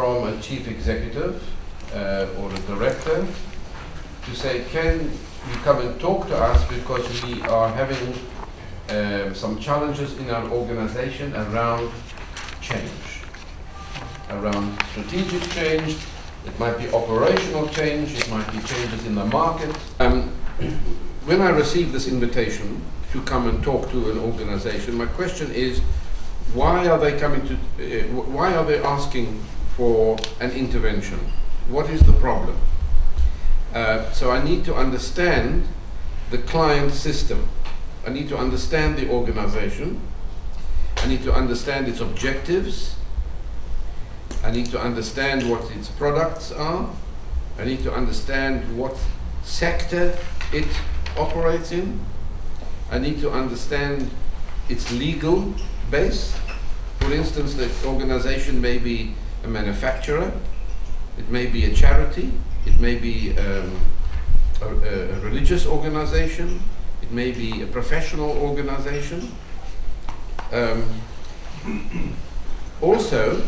from a chief executive or a director to say, can you come and talk to us because we are having some challenges in our organization around change, around strategic change. It might be operational change, it might be changes in the market. When I received this invitation to come and talk to an organization, my question is, why are they coming to, why are they asking for an intervention? What is the problem? So I need to understand the client system. I need to understand the organization. I need to understand its objectives. I need to understand what its products are. I need to understand what sector it operates in. I need to understand its legal base. For instance, the organization may be a manufacturer, it may be a charity, it may be a religious organization, it may be a professional organization. Also,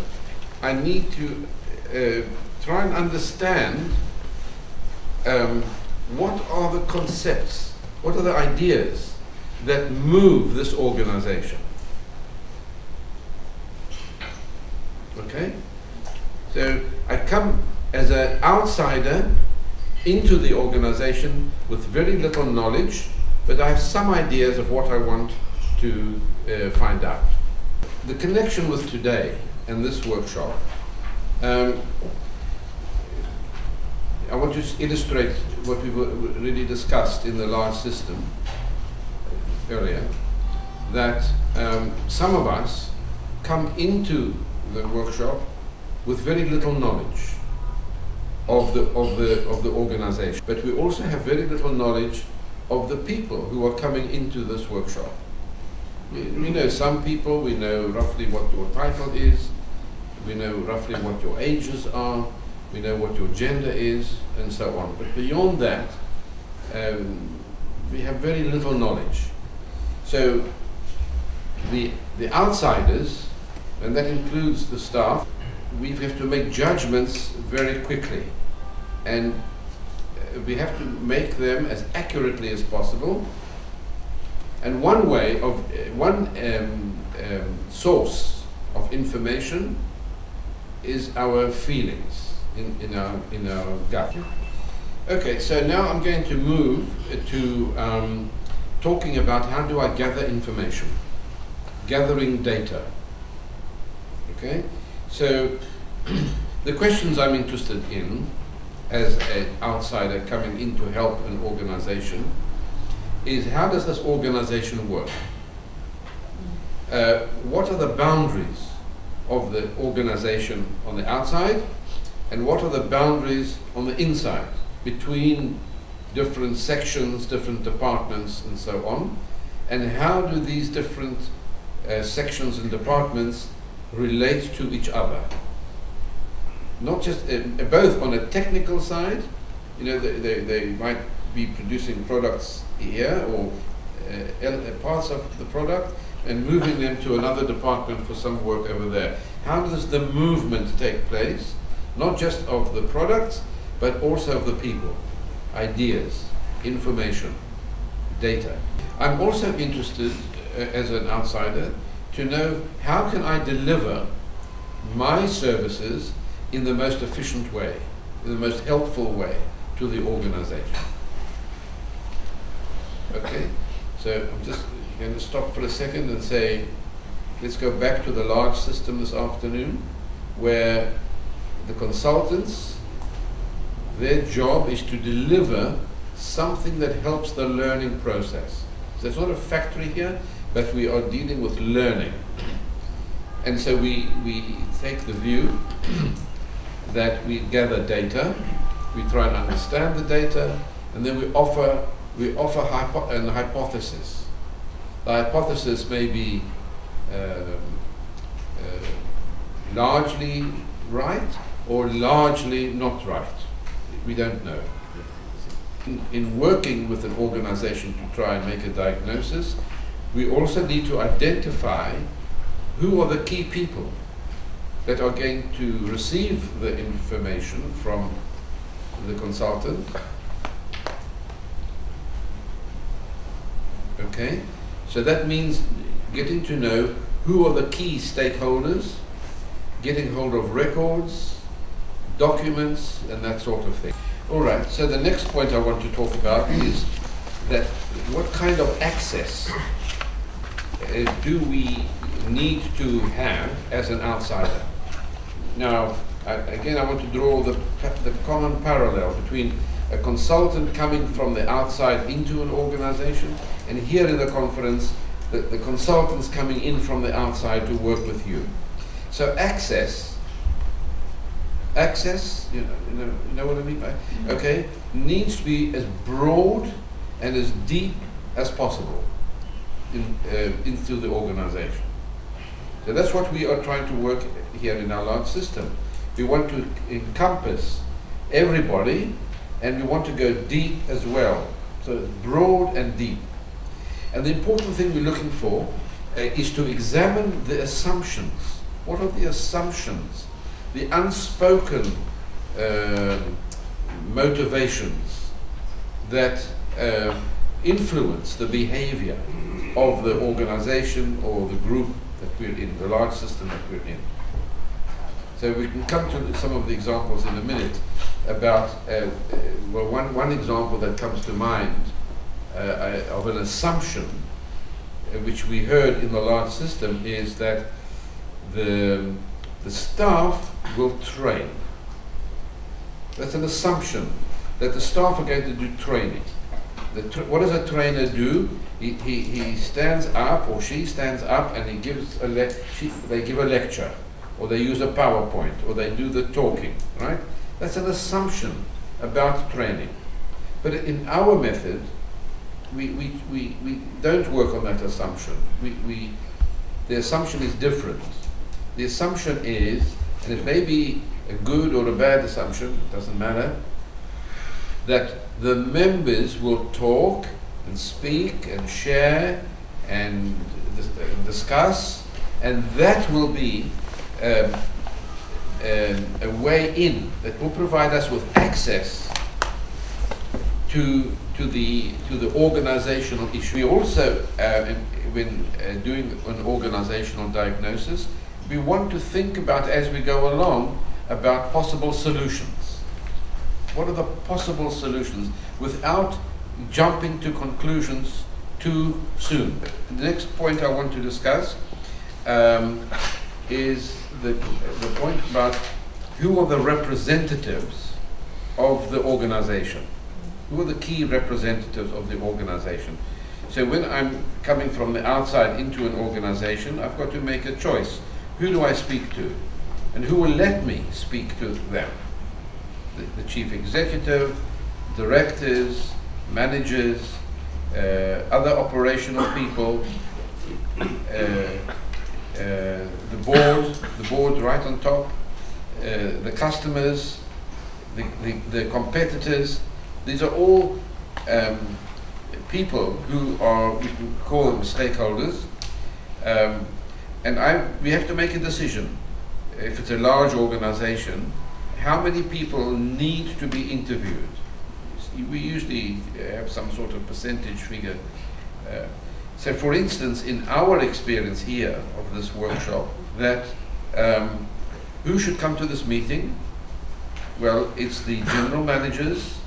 I need to try and understand what are the concepts, what are the ideas that move this organization. Okay? So I come as an outsider into the organization with very little knowledge, but I have some ideas of what I want to find out. The connection with today and this workshop, I want to illustrate what we've already discussed in the large system earlier, that some of us come into the workshop with very little knowledge of the organization, but we also have very little knowledge of the people who are coming into this workshop. We know some people, we know roughly what your title is, we know roughly what your ages are, we know what your gender is, and so on. But beyond that, we have very little knowledge. So the outsiders, and that includes the staff, we have to make judgments very quickly, and we have to make them as accurately as possible. And one way of source of information is our feelings in our gut. Okay, so now I'm going to move to talking about how do I gather information, gathering data. Okay, so the questions I'm interested in as an outsider coming in to help an organization is, how does this organization work? What are the boundaries of the organization on the outside, and what are the boundaries on the inside between different sections, different departments, and so on? And how do these different sections and departments relate to each other? Not just both on a technical side, you know, they might be producing products here or parts of the product and moving them to another department for some work over there. How does the movement take place, not just of the products, but also of the people, ideas, information, data? I'm also interested, as an outsider, to know how can I deliver my services in the most efficient way, in the most helpful way to the organization. Okay, so I'm just going to stop for a second and say, let's go back to the large system this afternoon, where the consultants, their job is to deliver something that helps the learning process. So it's not a factory here, but we are dealing with learning. And so we take the view that we gather data, we try and understand the data, and then we offer an hypothesis. The hypothesis may be largely right or largely not right. We don't know. In working with an organization to try and make a diagnosis, we also need to identify who are the key people that are going to receive the information from the consultant. Okay, so that means getting to know who are the key stakeholders, getting hold of records, documents, and that sort of thing. All right, so the next point I want to talk about is that what kind of access do we need to have as an outsider? Now, again, I want to draw the common parallel between a consultant coming from the outside into an organization, and here in the conference, the consultants coming in from the outside to work with you. So access, you know what I mean by, okay, needs to be as broad and as deep as possible into the organization. So that's what we are trying to work here in our large system. We want to encompass everybody, and we want to go deep as well. So it's broad and deep. And the important thing we're looking for is to examine the assumptions. What are the assumptions? The unspoken motivations that influence the behavior of the organization or the group that we're in, the large system that we're in. So we can come to some of the examples in a minute about, well, one example that comes to mind of an assumption which we heard in the large system is that the staff will train. That's an assumption, that the staff are going to do training. What does a trainer do? He stands up, or she stands up, and he gives they give a lecture, or they use a PowerPoint, or they do the talking, right? That's an assumption about training. But in our method, we don't work on that assumption. The assumption is different. The assumption is, and it may be a good or a bad assumption, it doesn't matter, that the members will talk and speak and share and discuss, and that will be a way in that will provide us with access to the organizational issue. We also, when doing an organizational diagnosis, we want to think about, as we go along, about possible solutions. What are the possible solutions without jumping to conclusions too soon? The next point I want to discuss is the point about who are the representatives of the organization. Who are the key representatives of the organization? So when I'm coming from the outside into an organization, I've got to make a choice. Who do I speak to? And who will let me speak to them? The chief executive, directors, managers, other operational people, the board right on top, the customers, the competitors. These are all people who are, we can call them stakeholders, and we have to make a decision. If it's a large organization, how many people need to be interviewed? We usually have some sort of percentage figure. So for instance, in our experience here of this workshop, that who should come to this meeting? Well, it's the general managers,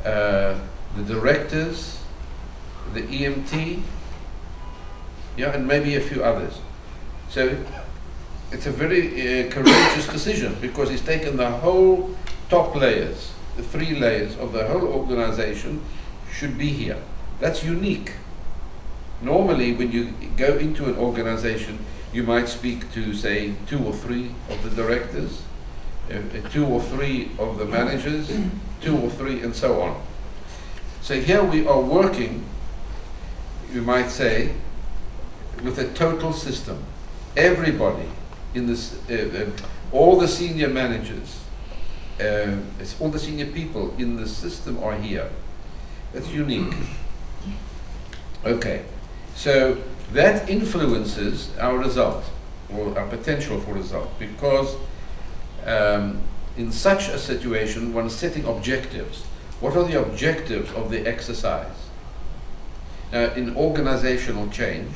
the directors, the EMT, yeah, and maybe a few others. So it's a very courageous decision, because he's taken the whole top layers, the 3 layers of the whole organization should be here. That's unique. Normally, when you go into an organization, you might speak to, say, 2 or 3 of the directors, 2 or 3 of the managers, 2 or 3, and so on. So here we are working, you might say, with a total system. Everybody in this, all the senior managers, all the senior people in the system are here. That's unique. Okay, so that influences our result. or a potential for result, because in such a situation, one's setting objectives. What are the objectives of the exercise? In organizational change,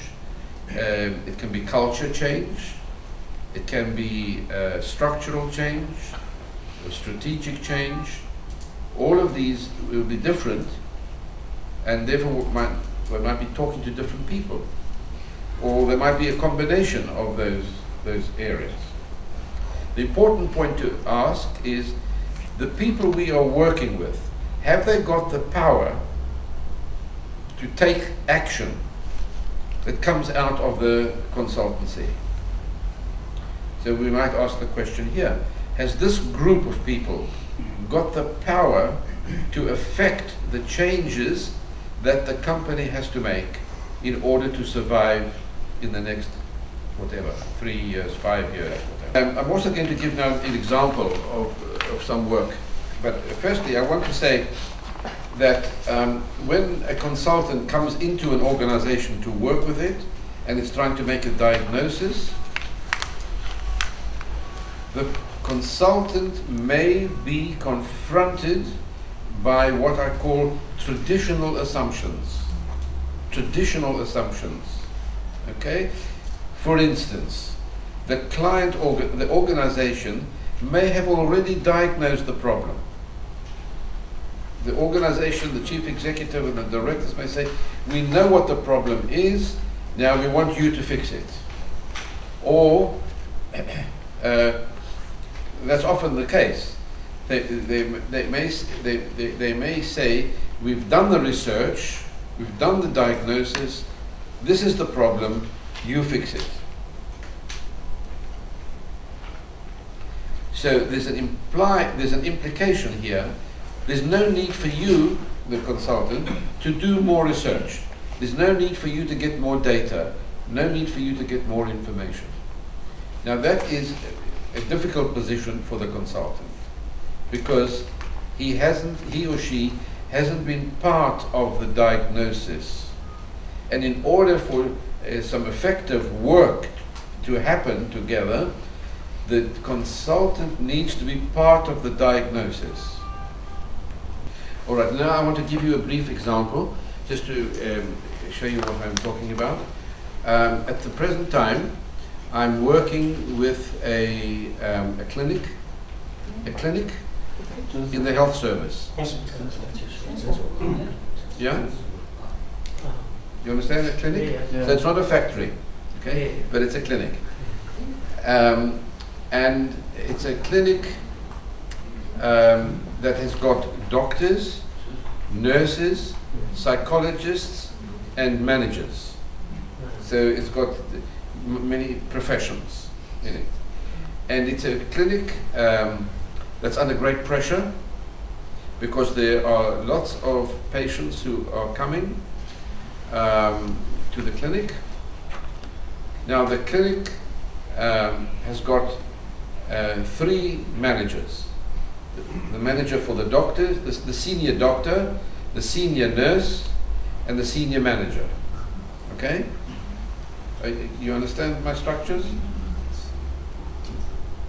it can be culture change, it can be structural change, strategic change. All of these will be different, and therefore we might be talking to different people, or there might be a combination of those areas. The important point to ask is, the people we are working with, have they got the power to take action that comes out of the consultancy? So we might ask the question here, has this group of people got the power to affect the changes that the company has to make in order to survive in the next, whatever, 3 years, 5 years, whatever. I'm also going to give now an example of some work. But firstly, I want to say that when a consultant comes into an organization to work with it, and it's trying to make a diagnosis, the consultant may be confronted by what I call traditional assumptions. Traditional assumptions. Okay? For instance, the organization may have already diagnosed the problem. The organization, the chief executive and the directors may say, we know what the problem is, now we want you to fix it. Or, that's often the case. They may say, we've done the research, we've done the diagnosis, this is the problem, you fix it. So there's an implication here. There's no need for you, the consultant, to do more research. There's no need for you to get more data, no need for you to get more information. Now that is a difficult position for the consultant, because he or she hasn't been part of the diagnosis. And in order for some effective work to happen together, the consultant needs to be part of the diagnosis. All right, now I want to give you a brief example, just to show you what I'm talking about. At the present time, I'm working with a clinic in the health service. Yeah? You understand a clinic? Yeah. So it's not a factory, okay? But it's a clinic. And it's a clinic that has got doctors, nurses, psychologists, and managers. So it's got many professions in it. And it's a clinic that's under great pressure, because there are lots of patients who are coming to the clinic. Now the clinic has got 3 managers. The manager for the doctors, the senior doctor, the senior nurse, and the senior manager. Okay? You understand my structures?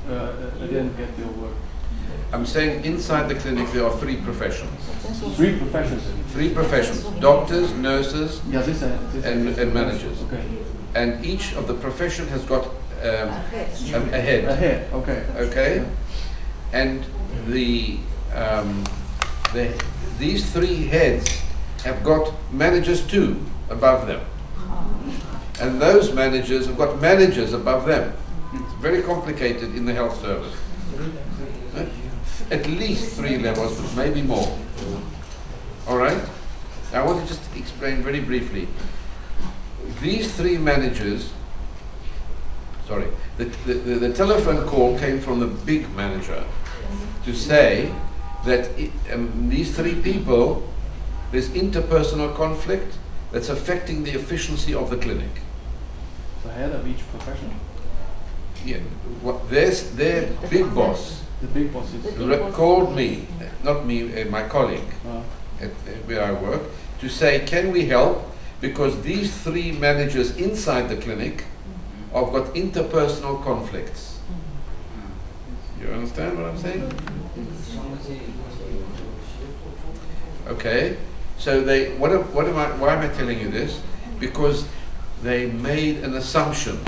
I didn't get your word. I'm saying inside the clinic there are 3 professions. 3 professions? 3 professions. Doctors, nurses, and managers. Okay. And each of the profession has got a head. A head, okay. Okay? And these 3 heads have got managers too above them. And those managers have got managers above them. It's very complicated in the health service. At least 3 levels, but maybe more. All right? Now I want to just explain very briefly. These 3 managers, sorry, the telephone call came from the big manager to say that these 3 people, there's interpersonal conflict that's affecting the efficiency of the clinic. The head of each profession? Yeah, their big boss. The big boss is... Called me, not me, my colleague at where I work, to say, can we help? Because these 3 managers inside the clinic I've got interpersonal conflicts. You understand what I'm saying? Okay, so why am I telling you this? Because they made an assumption.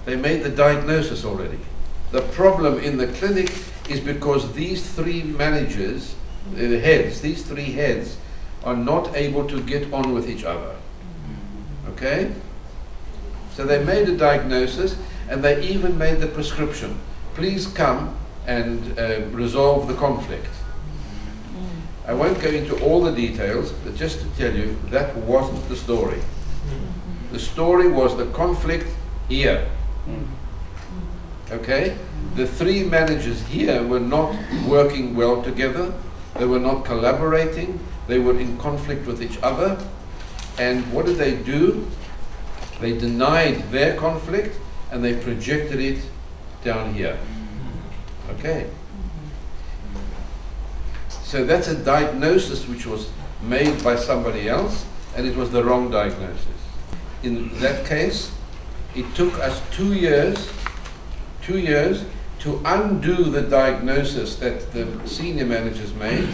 They made the diagnosis already. The problem in the clinic is because these three managers, these three heads, are not able to get on with each other. Okay? So they made a diagnosis and they even made the prescription. Please come and resolve the conflict. I won't go into all the details, but just to tell you, that wasn't the story. The story was the conflict here. Okay? The three managers here were not working well together. They were not collaborating. They were in conflict with each other. And what did they do? They denied their conflict and they projected it down here. Okay? So that's a diagnosis which was made by somebody else, and it was the wrong diagnosis. In that case, it took us 2 years to undo the diagnosis that the senior managers made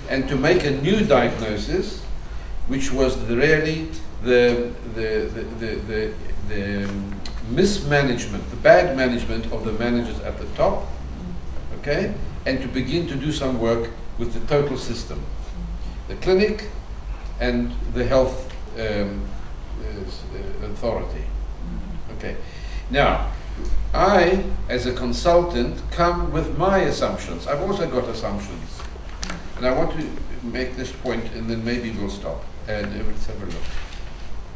and to make a new diagnosis, which was really the mismanagement, the bad management of the managers at the top, okay, and to begin to do some work with the total system, the clinic and the health authority. Okay. Now, I, as a consultant, come with my assumptions. I've also got assumptions, and I want to make this point, and then maybe we'll stop and let's have a look.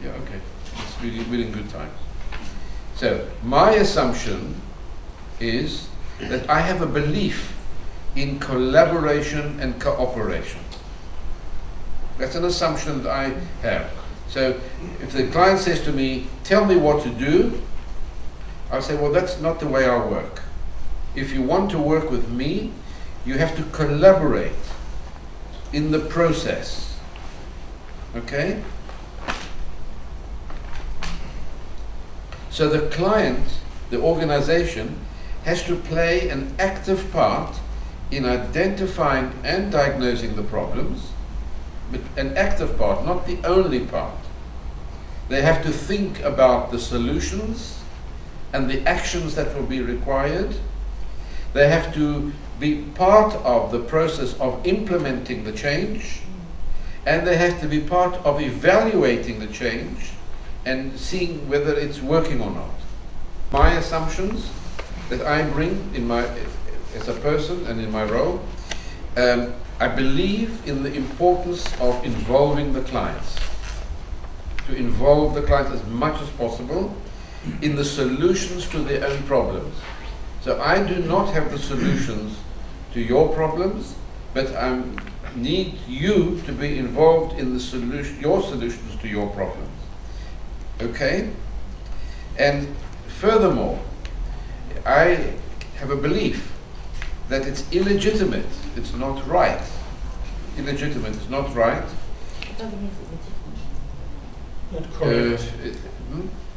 Yeah, okay. It's really good time. So, my assumption is that I have a belief in collaboration and cooperation. That's an assumption that I have. So if the client says to me, tell me what to do, I'll say, well, that's not the way I work. If you want to work with me, you have to collaborate in the process. Okay? So the client, the organization, has to play an active part in identifying and diagnosing the problems, but an active part, not the only part. They have to think about the solutions and the actions that will be required. They have to be part of the process of implementing the change, and they have to be part of evaluating the change and seeing whether it's working or not. My assumptions that I bring in my as a person and in my role, I believe in the importance of involving the clients. To involve the clients as much as possible in the solutions to their own problems. So I do not have the solutions to your problems, but I need you to be involved in the your solutions to your problems. Okay? And furthermore, I have a belief that it's illegitimate, it's not right. Illegitimate, it's not right. Not correct.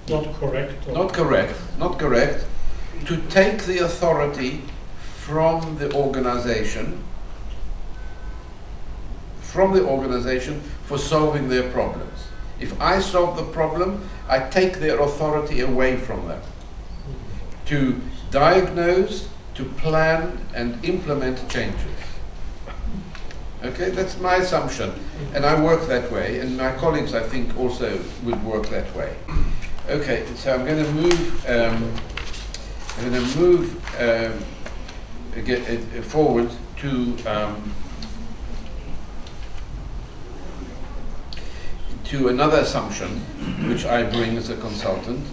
Not correct. Not correct. Not correct. To take the authority from the organization for solving their problems. If I solve the problem, I take their authority away from them. To diagnose, to plan and implement changes. Okay, that's my assumption, and I work that way, and my colleagues, I think, also would work that way. Okay, so I'm going to move. Forward to another assumption, which I bring as a consultant,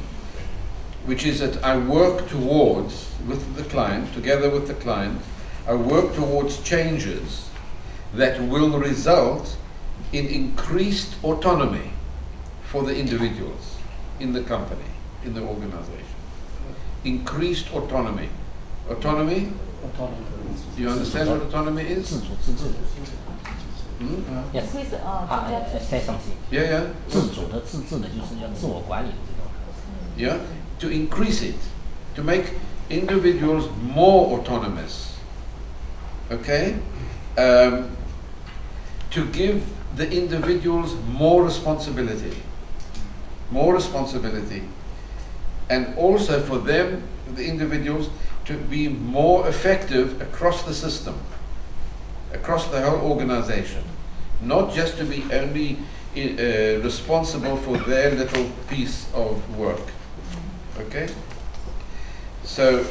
which is that I work towards, with the client, together with the client, I work towards changes that will result in increased autonomy for the individuals in the company, in the organization. Increased autonomy. Autonomy? Do you understand what autonomy is? Yes. Say something. Yeah, yeah. 自主的、自治的，就是要自我管理的这种。Yeah. to increase it, to make individuals more autonomous, okay? To give the individuals more responsibility, and also for them, the individuals, to be more effective across the system, across the whole organization, not just to be only responsible for their little piece of work. Okay? So,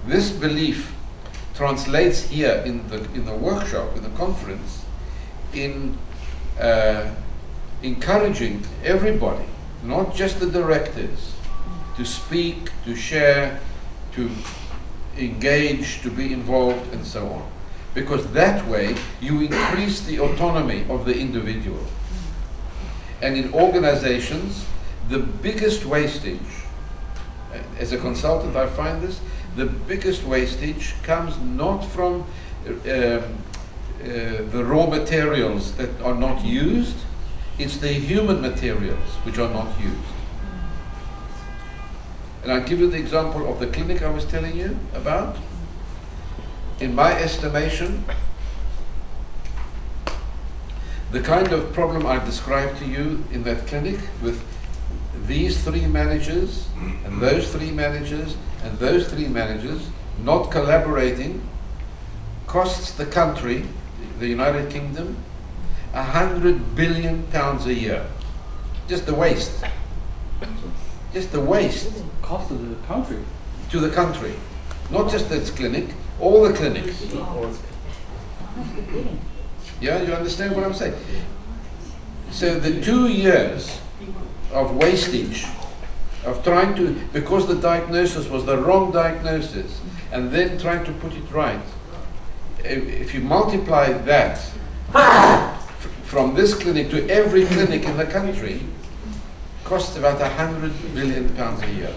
this belief translates here in the workshop, in the conference, in encouraging everybody, not just the directors, to speak, to share, to engage, to be involved, and so on. Because that way you increase the autonomy of the individual. And in organizations, the biggest wastage, as a consultant I find this, the biggest wastage comes not from the raw materials that are not used, it's the human materials which are not used. And I'll give you the example of the clinic I was telling you about. In my estimation, the kind of problem I described to you in that clinic with these 3 managers, and those 3 managers, and those 3 managers not collaborating, costs the country, the United Kingdom, £100 billion a year. Just the waste. Just the waste. Cost of the country. To the country. Not just this clinic, all the clinics. Yeah, you understand what I'm saying? So the 2 years of wastage, of trying to, because the diagnosis was the wrong diagnosis, and then trying to put it right, if you multiply that from this clinic to every clinic in the country, costs about £100 billion a year.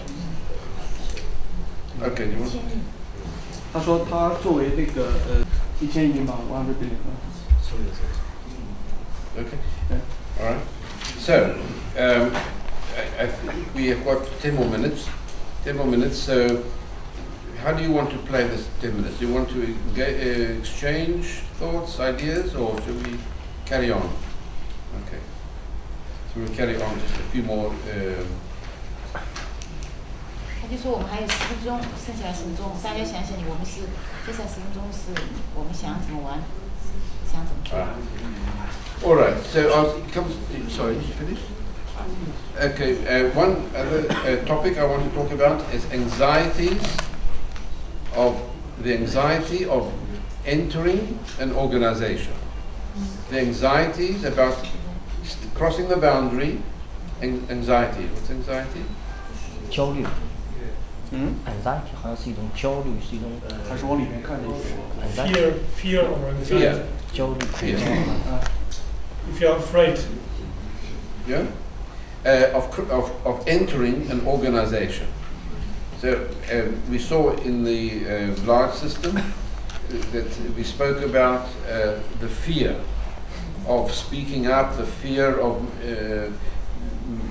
Okay, you want? 他说他作为那个1000英镑100 billion. Okay. All right. So I think we have got 10 more minutes. 10 more minutes. So how do you want to play this 10 minutes? Do you want to exchange thoughts, ideas, or should we carry on? Okay. So we'll carry on just a few more. 他就说我们还有10分钟，剩下的10分钟，大家想想，我们是接下来10分钟是我们想怎么玩，想怎么做。All right. So I'll come. Sorry, did you finish? Okay. One other topic I want to talk about is anxieties the anxiety of entering an organization. The anxieties about crossing the boundary. Anxiety. What's anxiety? 焦虑。anxiety 好像是一种焦虑，是一种。还是往里面看的。Fear or anxiety. 焦虑。Fear. If you're afraid. Yeah. Of entering an organization. So we saw in the large system that we spoke about the fear of speaking up, the fear of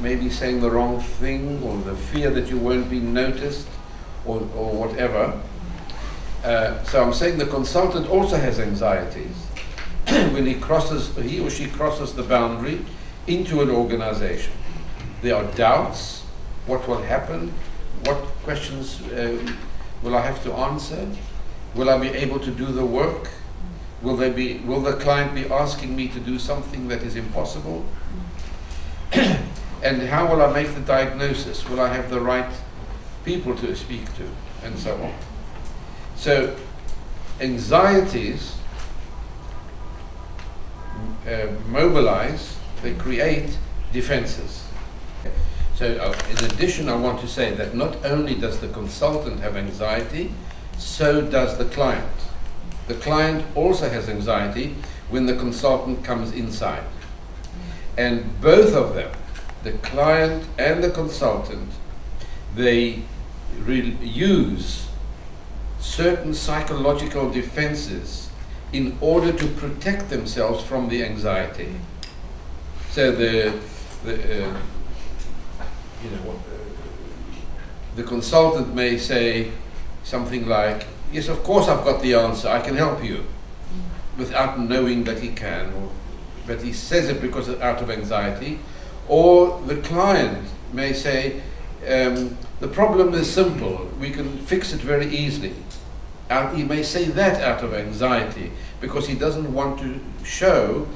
maybe saying the wrong thing, or the fear that you won't be noticed, or whatever. So I'm saying the consultant also has anxieties when he or she crosses the boundary into an organization. There are doubts. What will happen? What questions will I have to answer? Will I be able to do the work? Will the client be asking me to do something that is impossible? And how will I make the diagnosis? Will I have the right people to speak to? And so on. So anxieties mobilize, they create defenses. So in addition, I want to say that not only does the consultant have anxiety, so does the client. The client also has anxiety when the consultant comes inside. And both of them, the client and the consultant, they use certain psychological defenses in order to protect themselves from the anxiety. So the consultant may say something like, yes, of course I've got the answer, I can help you, without knowing that he can, or but he says it because out of anxiety. Or the client may say, the problem is simple, we can fix it very easily. And he may say that out of anxiety because he doesn't want to show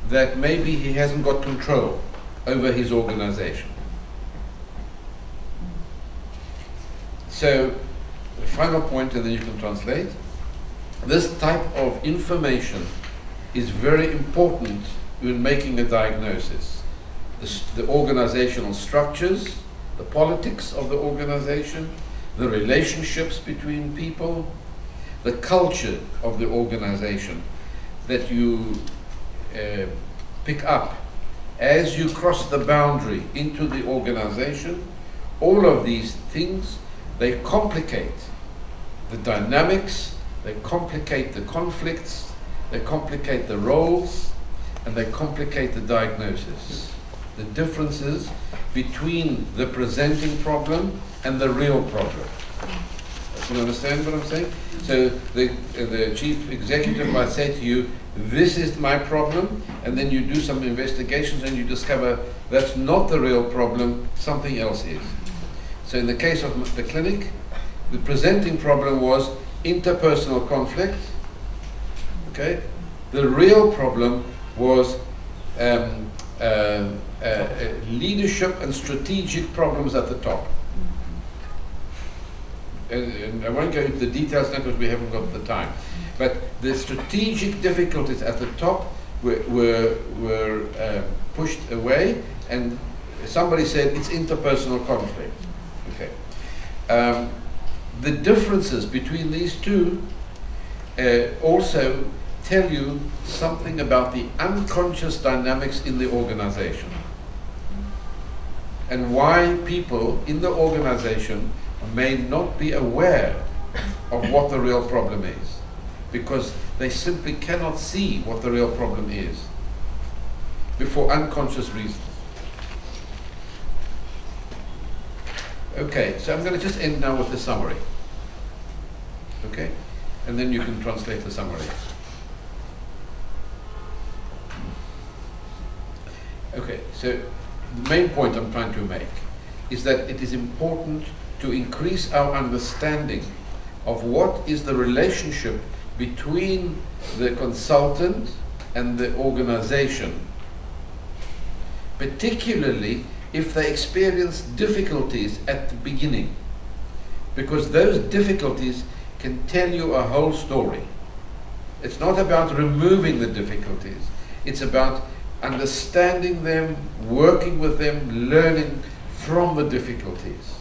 that maybe he hasn't got control over his organization. So, the final point, and then you can translate. This type of information is very important when making a diagnosis. The organizational structures, the politics of the organization, the relationships between people, the culture of the organization that you pick up as you cross the boundary into the organization. All of these things, they complicate the dynamics, they complicate the conflicts, they complicate the roles, and they complicate the diagnosis. The differences between the presenting problem and the real problem. You understand what I'm saying? So the chief executive might say to you, this is my problem, and then you do some investigations and you discover that's not the real problem, something else is. So in the case of the clinic, the presenting problem was interpersonal conflict. Okay? The real problem was leadership and strategic problems at the top. And I won't go into the details now because we haven't got the time. But the strategic difficulties at the top were pushed away, and somebody said it's interpersonal conflict. Okay. The differences between these two also tell you something about the unconscious dynamics in the organization and why people in the organization may not be aware of what the real problem is, because they simply cannot see what the real problem is for unconscious reasons. Okay, so I'm going to just end now with the summary. Okay? And then you can translate the summary. Okay, so the main point I'm trying to make is that it is important to increase our understanding of what is the relationship between the consultant and the organization, particularly if they experience difficulties at the beginning, because those difficulties can tell you a whole story. It's not about removing the difficulties, it's about understanding them, working with them, learning from the difficulties.